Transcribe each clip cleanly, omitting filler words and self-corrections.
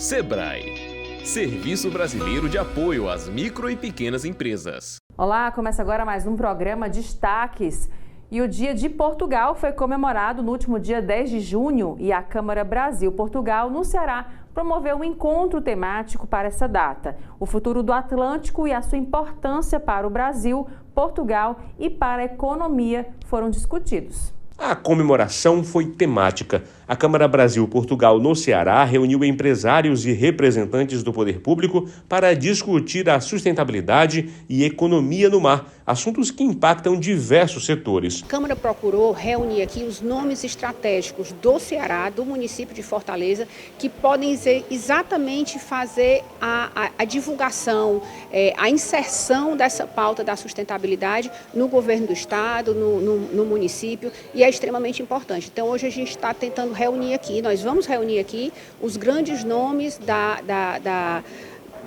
Sebrae, Serviço Brasileiro de Apoio às Micro e Pequenas Empresas. Olá, começa agora mais um programa Destaques. E o Dia de Portugal foi comemorado no último dia 10 de junho e a Câmara Brasil-Portugal, no Ceará, promoveu um encontro temático para essa data. O futuro do Atlântico e a sua importância para o Brasil, Portugal e para a economia foram discutidos. A comemoração foi temática. A Câmara Brasil-Portugal no Ceará reuniu empresários e representantes do poder público para discutir a sustentabilidade e economia no mar, assuntos que impactam diversos setores. A Câmara procurou reunir aqui os nomes estratégicos do Ceará, do município de Fortaleza, que podem exatamente fazer a divulgação, a inserção dessa pauta da sustentabilidade no governo do estado, no município, e é extremamente importante. Então hoje a gente está tentando reunir aqui, nós vamos reunir aqui os grandes nomes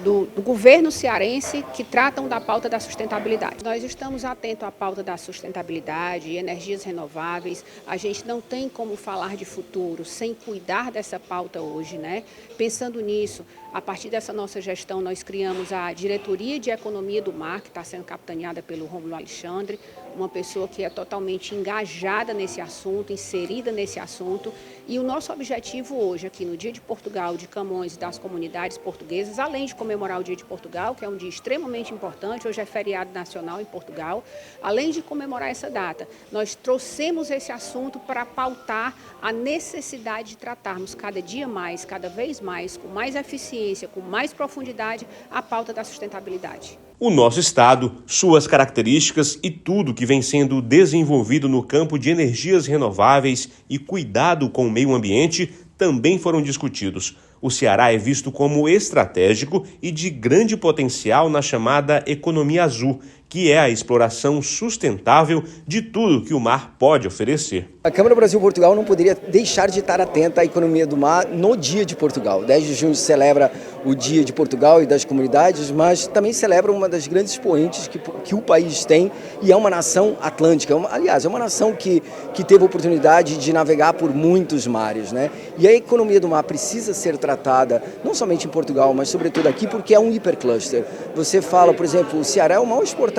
do governo cearense que tratam da pauta da sustentabilidade. Nós estamos atentos à pauta da sustentabilidade e energias renováveis. A gente não tem como falar de futuro sem cuidar dessa pauta hoje, né? Pensando nisso, a partir dessa nossa gestão, nós criamos a Diretoria de Economia do Mar, que está sendo capitaneada pelo Rômulo Alexandre, uma pessoa que é totalmente engajada nesse assunto, inserida nesse assunto. E o nosso objetivo hoje, aqui no Dia de Portugal, de Camões e das comunidades portuguesas, além de comemorar o Dia de Portugal, que é um dia extremamente importante, hoje é feriado nacional em Portugal, além de comemorar essa data, nós trouxemos esse assunto para pautar a necessidade de tratarmos cada dia mais, cada vez mais, com mais eficiência, com mais profundidade, a pauta da sustentabilidade. O nosso estado, suas características e tudo que vem sendo desenvolvido no campo de energias renováveis e cuidado com o meio ambiente também foram discutidos. O Ceará é visto como estratégico e de grande potencial na chamada economia azul, que é a exploração sustentável de tudo que o mar pode oferecer. A Câmara Brasil-Portugal não poderia deixar de estar atenta à economia do mar no Dia de Portugal. 10 de junho celebra o Dia de Portugal e das comunidades, mas também celebra uma das grandes expoentes que o país tem e é uma nação atlântica. Aliás, é uma nação que teve a oportunidade de navegar por muitos mares, né? E a economia do mar precisa ser tratada, não somente em Portugal, mas sobretudo aqui, porque é um hipercluster. Você fala, por exemplo, o Ceará é o maior exportador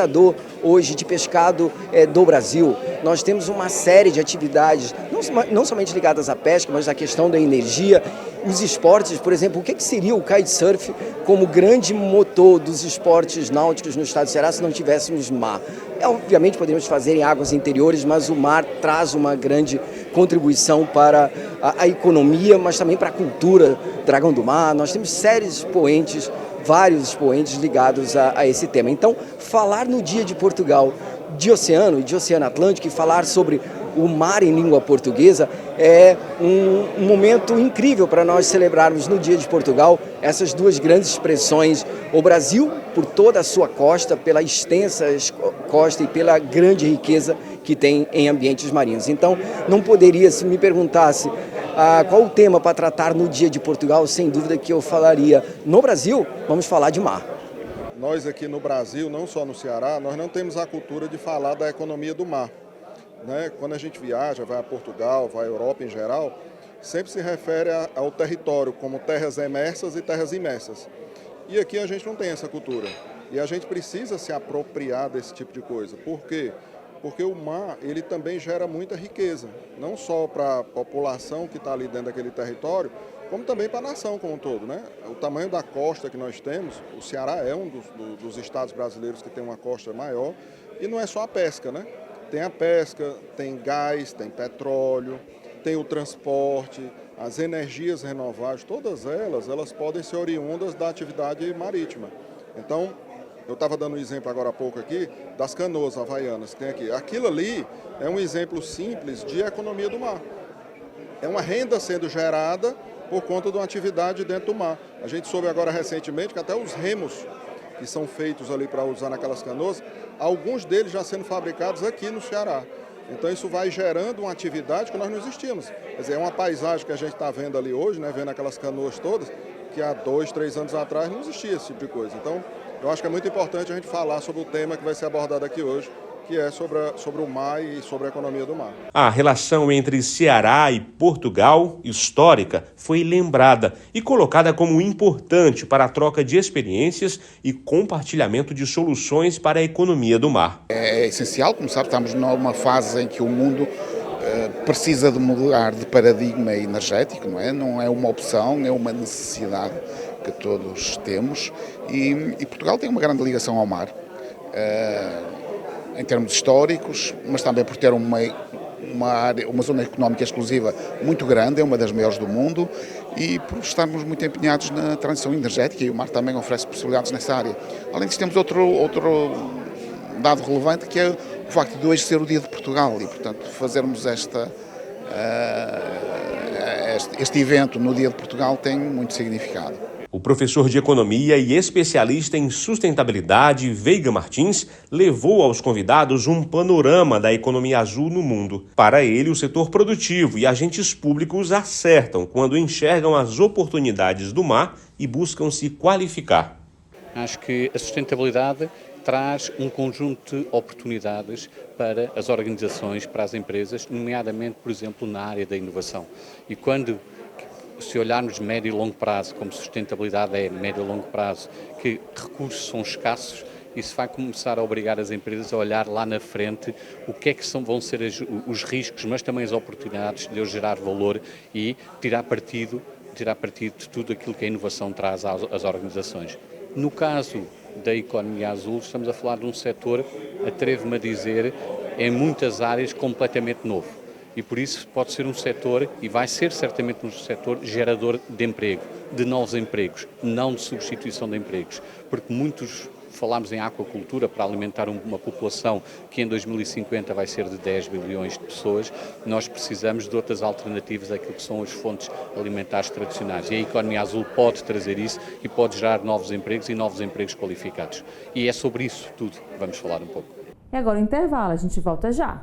hoje de pescado do Brasil. Nós temos uma série de atividades, não somente ligadas à pesca, mas à questão da energia, os esportes, por exemplo, o que seria o kitesurf como grande motor dos esportes náuticos no estado do Ceará se não tivéssemos mar? Obviamente poderíamos fazer em águas interiores, mas o mar traz uma grande contribuição para a economia, mas também para a cultura Dragão do Mar. Nós temos vários expoentes ligados a esse tema. Então, falar no Dia de Portugal de oceano e de oceano Atlântico e falar sobre o mar em língua portuguesa é um momento incrível para nós celebrarmos no Dia de Portugal essas duas grandes expressões. O Brasil, por toda a sua costa, pela extensa costa e pela grande riqueza que tem em ambientes marinhos. Então, não poderia, se me perguntasse qual o tema para tratar no Dia de Portugal, sem dúvida que eu falaria, no Brasil, vamos falar de mar. Nós aqui no Brasil, não só no Ceará, nós não temos a cultura de falar da economia do mar, né? Quando a gente viaja, vai a Portugal, vai à Europa em geral, sempre se refere ao território como terras emersas e terras imersas. E aqui a gente não tem essa cultura. E a gente precisa se apropriar desse tipo de coisa. Por quê? Porque o mar, ele também gera muita riqueza, não só para a população que está ali dentro daquele território, como também para a nação como um todo, né? O tamanho da costa que nós temos, o Ceará é um dos estados brasileiros que tem uma costa maior, e não é só a pesca, né? Tem a pesca, tem gás, tem petróleo, tem o transporte, as energias renováveis, todas elas podem ser oriundas da atividade marítima. Então, eu estava dando um exemplo agora há pouco aqui das canoas havaianas que tem aqui. Aquilo ali é um exemplo simples de economia do mar. É uma renda sendo gerada por conta de uma atividade dentro do mar. A gente soube agora recentemente que até os remos que são feitos ali para usar naquelas canoas, alguns deles já sendo fabricados aqui no Ceará. Então isso vai gerando uma atividade que nós não existíamos. Quer dizer, é uma paisagem que a gente está vendo ali hoje, né, vendo aquelas canoas todas, que há 2, 3 anos atrás não existia esse tipo de coisa. Então, eu acho que é muito importante a gente falar sobre o tema que vai ser abordado aqui hoje, que é sobre o mar e sobre a economia do mar. A relação entre Ceará e Portugal, histórica, foi lembrada e colocada como importante para a troca de experiências e compartilhamento de soluções para a economia do mar. É essencial, como sabe, estamos numa fase em que o mundo precisa de mudar de paradigma energético, não é? Não é uma opção, é uma necessidade que todos temos e Portugal tem uma grande ligação ao mar. Em termos históricos, mas também por ter uma zona económica exclusiva muito grande, é uma das maiores do mundo, e por estarmos muito empenhados na transição energética, e o mar também oferece possibilidades nessa área. Além disso, temos outro dado relevante, que é o facto de hoje ser o Dia de Portugal, e portanto fazermos este evento no Dia de Portugal tem muito significado. O professor de Economia e especialista em sustentabilidade, Veiga Martins, levou aos convidados um panorama da economia azul no mundo. Para ele, o setor produtivo e agentes públicos acertam quando enxergam as oportunidades do mar e buscam se qualificar. Acho que a sustentabilidade traz um conjunto de oportunidades para as organizações, para as empresas, nomeadamente, por exemplo, na área da inovação. E se olharmos médio e longo prazo, como sustentabilidade é médio e longo prazo, que recursos são escassos, isso vai começar a obrigar as empresas a olhar lá na frente o que é que vão ser os riscos, mas também as oportunidades de eu gerar valor e tirar partido de tudo aquilo que a inovação traz às organizações. No caso da economia azul, estamos a falar de um setor, atrevo-me a dizer, em muitas áreas completamente novo. E por isso pode ser um setor, e vai ser certamente um setor gerador de emprego, de novos empregos, não de substituição de empregos. Porque falámos em aquacultura para alimentar uma população que em 2050 vai ser de 10 bilhões de pessoas, nós precisamos de outras alternativas àquilo que são as fontes alimentares tradicionais. E a economia azul pode trazer isso e pode gerar novos empregos e novos empregos qualificados. E é sobre isso tudo que vamos falar um pouco. E agora o intervalo, a gente volta já.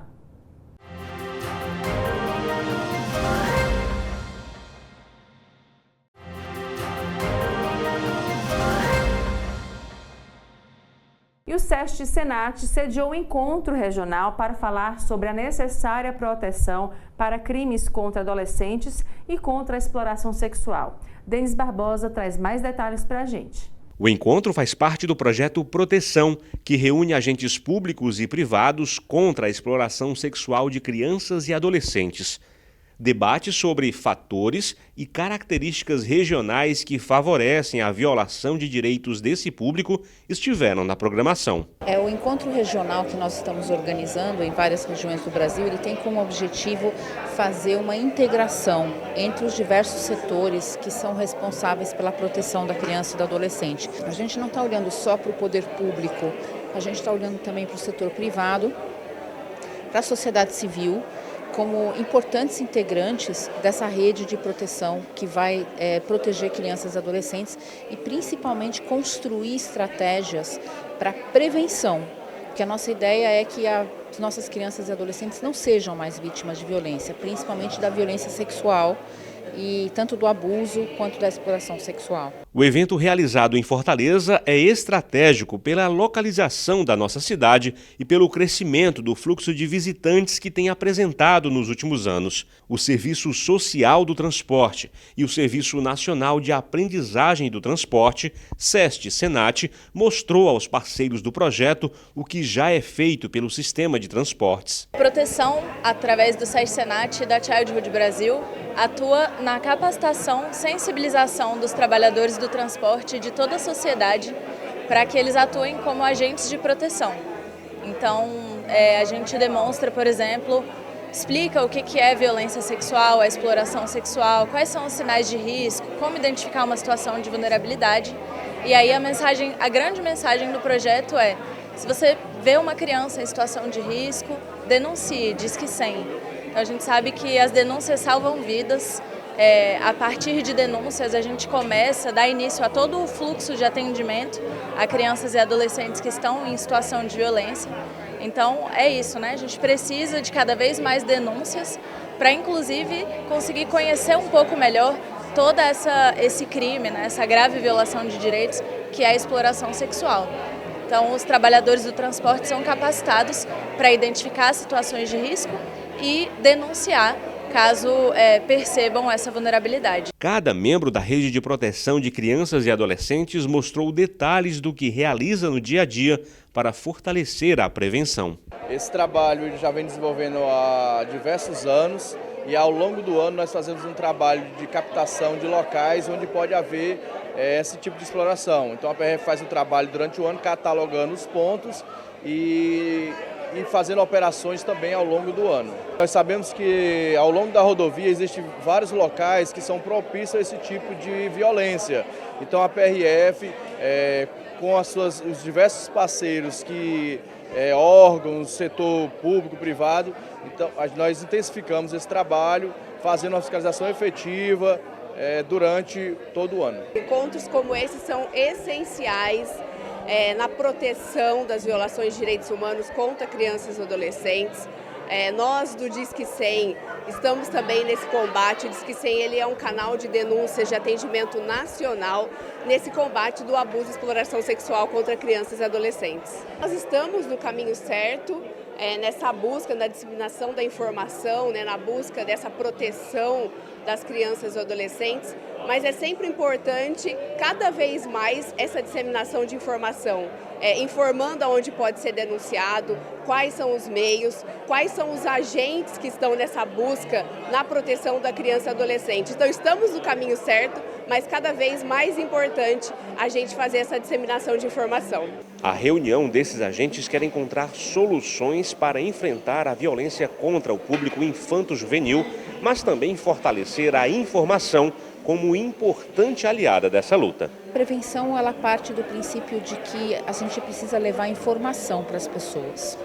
E o SESC-Senat sediou um encontro regional para falar sobre a necessária proteção para crimes contra adolescentes e contra a exploração sexual. Denis Barbosa traz mais detalhes para a gente. O encontro faz parte do projeto Proteção, que reúne agentes públicos e privados contra a exploração sexual de crianças e adolescentes. Debate sobre fatores e características regionais que favorecem a violação de direitos desse público estiveram na programação. O encontro regional que nós estamos organizando em várias regiões do Brasil, ele tem como objetivo fazer uma integração entre os diversos setores que são responsáveis pela proteção da criança e do adolescente. A gente não está olhando só para o poder público, a gente está olhando também para o setor privado, para a sociedade civil, como importantes integrantes dessa rede de proteção que vai proteger crianças e adolescentes e principalmente construir estratégias para prevenção, porque a nossa ideia é que as nossas crianças e adolescentes não sejam mais vítimas de violência, principalmente da violência sexual e tanto do abuso quanto da exploração sexual. O evento realizado em Fortaleza é estratégico pela localização da nossa cidade e pelo crescimento do fluxo de visitantes que tem apresentado nos últimos anos. O Serviço Social do Transporte e o Serviço Nacional de Aprendizagem do Transporte, SESC-Senat, mostrou aos parceiros do projeto o que já é feito pelo sistema de transportes. Proteção, através do SESC-Senat e da Childhood Brasil, atua na capacitação, sensibilização dos trabalhadores do transporte e de toda a sociedade para que eles atuem como agentes de proteção. Então, a gente demonstra, por exemplo, explica o que é violência sexual, a exploração sexual, quais são os sinais de risco, como identificar uma situação de vulnerabilidade. E aí a grande mensagem do projeto é: se você vê uma criança em situação de risco, denuncie, Disque 100. A gente sabe que as denúncias salvam vidas. A partir de denúncias, a gente começa a dar início a todo o fluxo de atendimento a crianças e adolescentes que estão em situação de violência. Então, é isso, né? A gente precisa de cada vez mais denúncias para, inclusive, conseguir conhecer um pouco melhor todo esse crime, né? Essa grave violação de direitos que é a exploração sexual. Então, os trabalhadores do transporte são capacitados para identificar situações de risco e denunciar caso percebam essa vulnerabilidade. Cada membro da rede de proteção de crianças e adolescentes mostrou detalhes do que realiza no dia a dia para fortalecer a prevenção. Esse trabalho já vem desenvolvendo há diversos anos e ao longo do ano nós fazemos um trabalho de captação de locais onde pode haver esse tipo de exploração. Então a PRF faz um trabalho durante o ano catalogando os pontos e fazendo operações também ao longo do ano. Nós sabemos que ao longo da rodovia existem vários locais que são propícios a esse tipo de violência. Então a PRF, com os diversos parceiros, órgãos, setor público, privado, então nós intensificamos esse trabalho, fazendo uma fiscalização efetiva durante todo o ano. Encontros como esses são essenciais na proteção das violações de direitos humanos contra crianças e adolescentes. Nós do Disque 100 estamos também nesse combate. O Disque 100 ele é um canal de denúncias de atendimento nacional nesse combate do abuso e exploração sexual contra crianças e adolescentes. Nós estamos no caminho certo, nessa busca da disseminação da informação, na busca dessa proteção das crianças e adolescentes, mas é sempre importante, cada vez mais, essa disseminação de informação, informando aonde pode ser denunciado, quais são os meios, quais são os agentes que estão nessa busca na proteção da criança e adolescente. Então estamos no caminho certo, mas cada vez mais importante a gente fazer essa disseminação de informação. A reunião desses agentes quer encontrar soluções para enfrentar a violência contra o público infanto-juvenil, mas também fortalecer a informação como importante aliada dessa luta. A prevenção ela parte do princípio de que a gente precisa levar informação para as pessoas.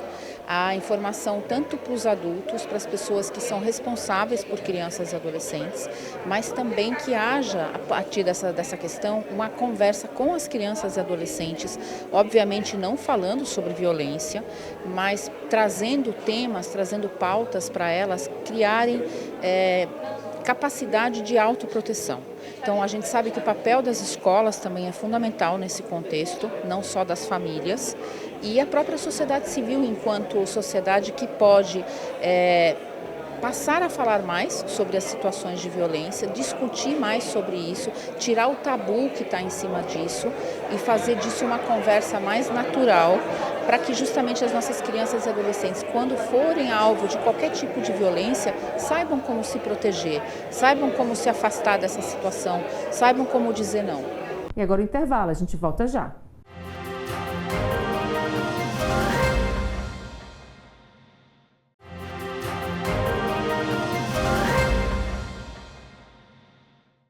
A informação tanto para os adultos, para as pessoas que são responsáveis por crianças e adolescentes, mas também que haja, a partir dessa questão, uma conversa com as crianças e adolescentes, obviamente não falando sobre violência, mas trazendo temas, trazendo pautas para elas criarem capacidade de autoproteção. Então a gente sabe que o papel das escolas também é fundamental nesse contexto, não só das famílias, e a própria sociedade civil enquanto sociedade que pode passar a falar mais sobre as situações de violência, discutir mais sobre isso, tirar o tabu que está em cima disso e fazer disso uma conversa mais natural para que justamente as nossas crianças e adolescentes, quando forem alvo de qualquer tipo de violência, saibam como se proteger, saibam como se afastar dessa situação, saibam como dizer não. E agora o intervalo, a gente volta já.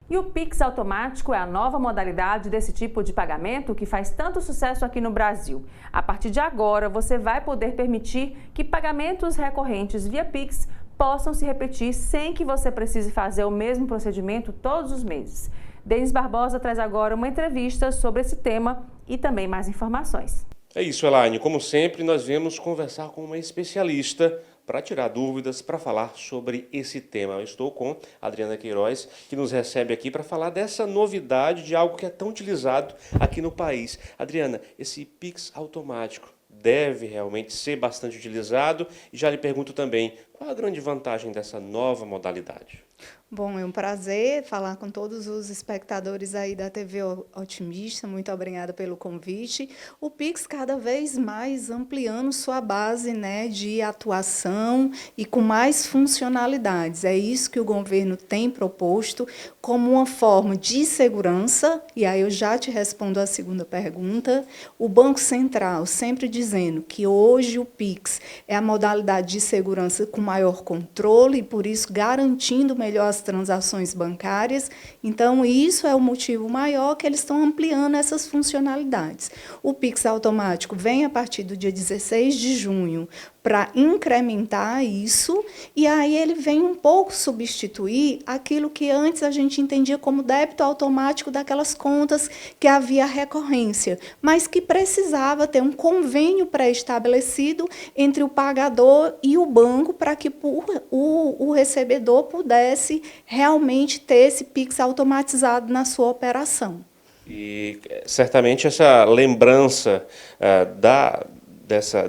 E o Pix automático é a nova modalidade desse tipo de pagamento que faz tanto sucesso aqui no Brasil. A partir de agora, você vai poder permitir que pagamentos recorrentes via Pix possam se repetir sem que você precise fazer o mesmo procedimento todos os meses. Denis Barbosa traz agora uma entrevista sobre esse tema e também mais informações. É isso, Elaine. Como sempre, nós viemos conversar com uma especialista para tirar dúvidas, para falar sobre esse tema. Eu estou com a Adriana Queiroz, que nos recebe aqui para falar dessa novidade de algo que é tão utilizado aqui no país. Adriana, esse Pix automático deve realmente ser bastante utilizado? E já lhe pergunto também, qual a grande vantagem dessa nova modalidade? Bom, é um prazer falar com todos os espectadores aí da TV Otimista. Muito obrigada pelo convite. O Pix cada vez mais ampliando sua base, de atuação e com mais funcionalidades. É isso que o governo tem proposto como uma forma de segurança. E aí eu já te respondo a segunda pergunta. O Banco Central sempre dizendo que hoje o Pix é a modalidade de segurança com maior controle e, por isso, garantindo melhor as transações bancárias. Então, isso é o motivo maior que eles estão ampliando essas funcionalidades. O Pix automático vem a partir do dia 16 de junho para incrementar isso, e aí ele vem um pouco substituir aquilo que antes a gente entendia como débito automático daquelas contas que havia recorrência, mas que precisava ter um convênio pré-estabelecido entre o pagador e o banco para que o recebedor pudesse realmente ter esse Pix automatizado na sua operação. E certamente essa lembrança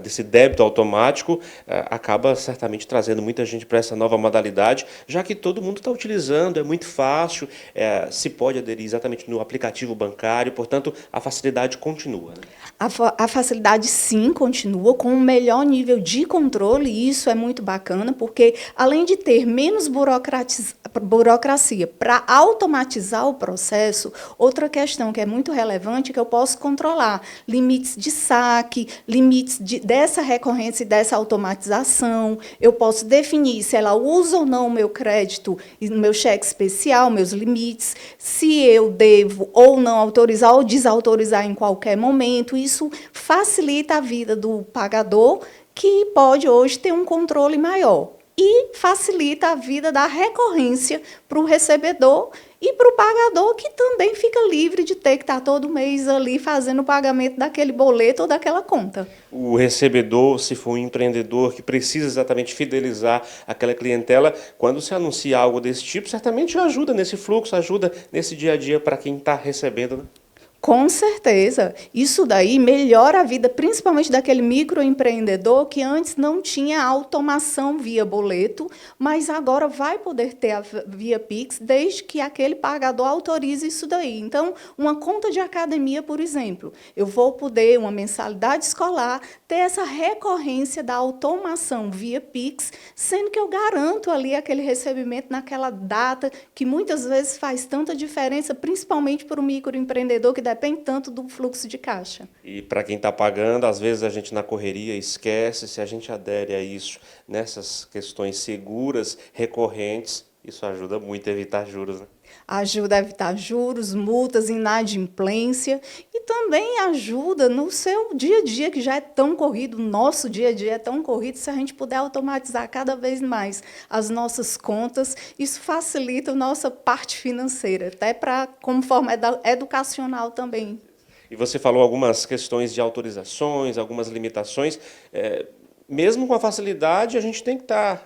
desse débito automático acaba certamente trazendo muita gente para essa nova modalidade, já que todo mundo está utilizando, é muito fácil, se pode aderir exatamente no aplicativo bancário, portanto, a facilidade continua. Né? A facilidade, sim, continua com um melhor nível de controle, e isso é muito bacana, porque, além de ter menos burocracia para automatizar o processo, outra questão que é muito relevante é que eu posso controlar limites de saque, limites dessa recorrência e dessa automatização, eu posso definir se ela usa ou não o meu crédito, o meu cheque especial, meus limites, se eu devo ou não autorizar ou desautorizar em qualquer momento. Isso facilita a vida do pagador, que pode hoje ter um controle maior, e facilita a vida da recorrência para o recebedor e para o pagador, que também fica livre de ter que estar todo mês ali fazendo o pagamento daquele boleto ou daquela conta. O recebedor, se for um empreendedor que precisa exatamente fidelizar aquela clientela, quando se anuncia algo desse tipo, certamente ajuda nesse fluxo, ajuda nesse dia a dia para quem está recebendo, né? Com certeza. Isso daí melhora a vida, principalmente daquele microempreendedor que antes não tinha automação via boleto, mas agora vai poder ter a via Pix, desde que aquele pagador autorize isso daí. Então, uma conta de academia, por exemplo, eu vou poder, uma mensalidade escolar, ter essa recorrência da automação via Pix, sendo que eu garanto ali aquele recebimento naquela data, que muitas vezes faz tanta diferença, principalmente para o microempreendedor, que depende tanto do fluxo de caixa. E para quem está pagando, às vezes a gente na correria esquece, se a gente adere a isso, nessas questões seguras, recorrentes, isso ajuda muito a evitar juros, né? Ajuda a evitar juros, multas, inadimplência, e também ajuda no seu dia a dia, que já é tão corrido, nosso dia a dia é tão corrido, se a gente puder automatizar cada vez mais as nossas contas, isso facilita a nossa parte financeira, até como forma educacional também. E você falou algumas questões de autorizações, algumas limitações. Mesmo com a facilidade, a gente tem que estar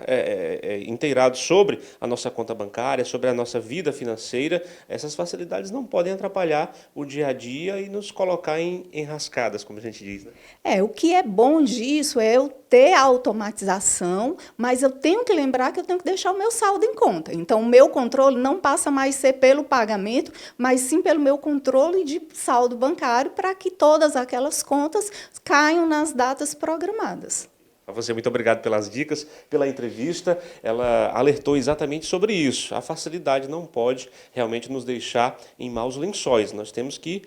inteirado sobre a nossa conta bancária, sobre a nossa vida financeira. Essas facilidades não podem atrapalhar o dia a dia e nos colocar em enrascadas, como a gente diz, né? O que é bom disso é eu ter a automatização, mas eu tenho que lembrar que eu tenho que deixar o meu saldo em conta. Então, o meu controle não passa mais a ser pelo pagamento, mas sim pelo meu controle de saldo bancário, para que todas aquelas contas caiam nas datas programadas. A você, muito obrigado pelas dicas, pela entrevista. Ela alertou exatamente sobre isso. A facilidade não pode realmente nos deixar em maus lençóis. Nós temos que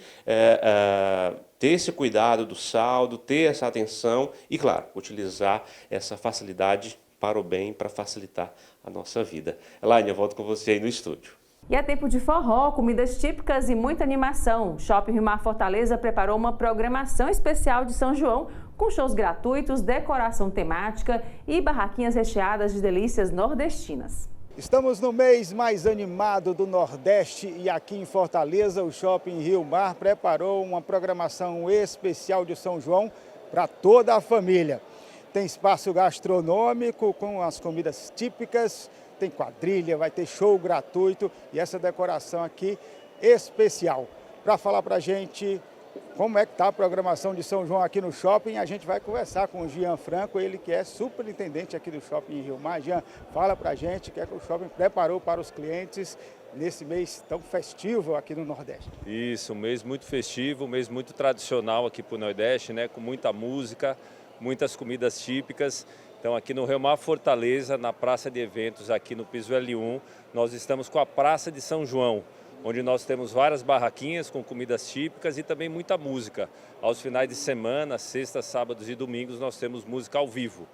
ter esse cuidado do saldo, ter essa atenção e, claro, utilizar essa facilidade para o bem, para facilitar a nossa vida. Elaine, eu volto com você aí no estúdio. E é tempo de forró, comidas típicas e muita animação. O Shopping Rio Mar Fortaleza preparou uma programação especial de São João, com shows gratuitos, decoração temática e barraquinhas recheadas de delícias nordestinas. Estamos no mês mais animado do Nordeste e aqui em Fortaleza o Shopping Rio Mar preparou uma programação especial de São João para toda a família. Tem espaço gastronômico com as comidas típicas, tem quadrilha, vai ter show gratuito e essa decoração aqui especial. Para falar para a gente como é que está a programação de São João aqui no shopping, a gente vai conversar com o Jean Franco, ele que é superintendente aqui do Shopping Rio Mar. Jean, fala para a gente o que é que o shopping preparou para os clientes nesse mês tão festivo aqui no Nordeste. Isso, um mês muito festivo, um mês muito tradicional aqui para o Nordeste, né, com muita música, muitas comidas típicas. Então aqui no Rio Mar Fortaleza, na praça de eventos aqui no piso L1, nós estamos com a Praça de São João, onde nós temos várias barraquinhas com comidas típicas e também muita música. Aos finais de semana, sextas, sábados e domingos, nós temos música ao vivo.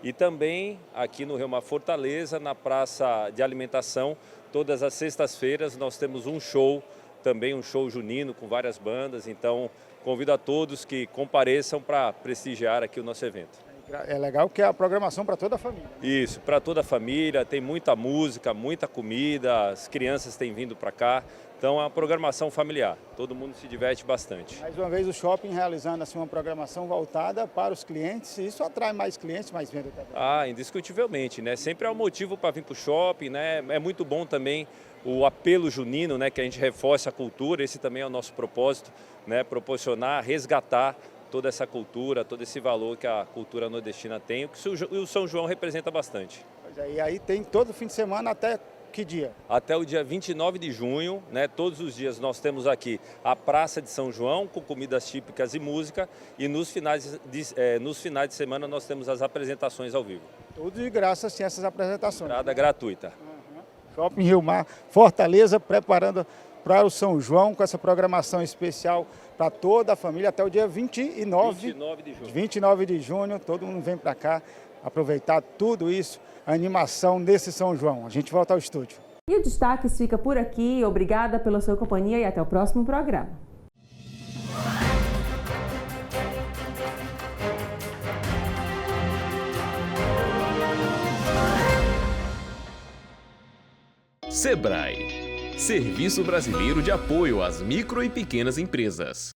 E também aqui no Rio Mar Fortaleza, na praça de alimentação, todas as sextas-feiras nós temos um show, também um show junino com várias bandas. Então convido a todos que compareçam para prestigiar aqui o nosso evento. É legal que é a programação para toda a família. Isso, para toda a família, tem muita música, muita comida, as crianças têm vindo para cá, Então é uma programação familiar, todo mundo se diverte bastante. Mais uma vez o shopping realizando assim uma programação voltada para os clientes, e isso atrai mais clientes, mais venda também. Ah, indiscutivelmente, né? Sempre é um motivo para vir para o shopping, né? É muito bom também o apelo junino, né? Que a gente reforça a cultura, esse também é o nosso propósito, né? Proporcionar, resgatar toda essa cultura, todo esse valor que a cultura nordestina tem, o que o São João representa bastante. Pois é, e aí tem todo fim de semana até que dia? Até o dia 29 de junho, né, todos os dias nós temos aqui a Praça de São João com comidas típicas e música, e nos finais de semana nós temos as apresentações ao vivo. Tudo de graça assim, essas apresentações. Entrada gratuita. Shopping Rio Mar, Fortaleza, preparando para o São João com essa programação especial para toda a família até o dia 29 de junho. Todo mundo vem para cá aproveitar tudo isso, a animação desse São João. A gente volta ao estúdio. E o Destaques fica por aqui. Obrigada pela sua companhia e até o próximo programa. Sebrae, Serviço Brasileiro de Apoio às Micro e Pequenas Empresas.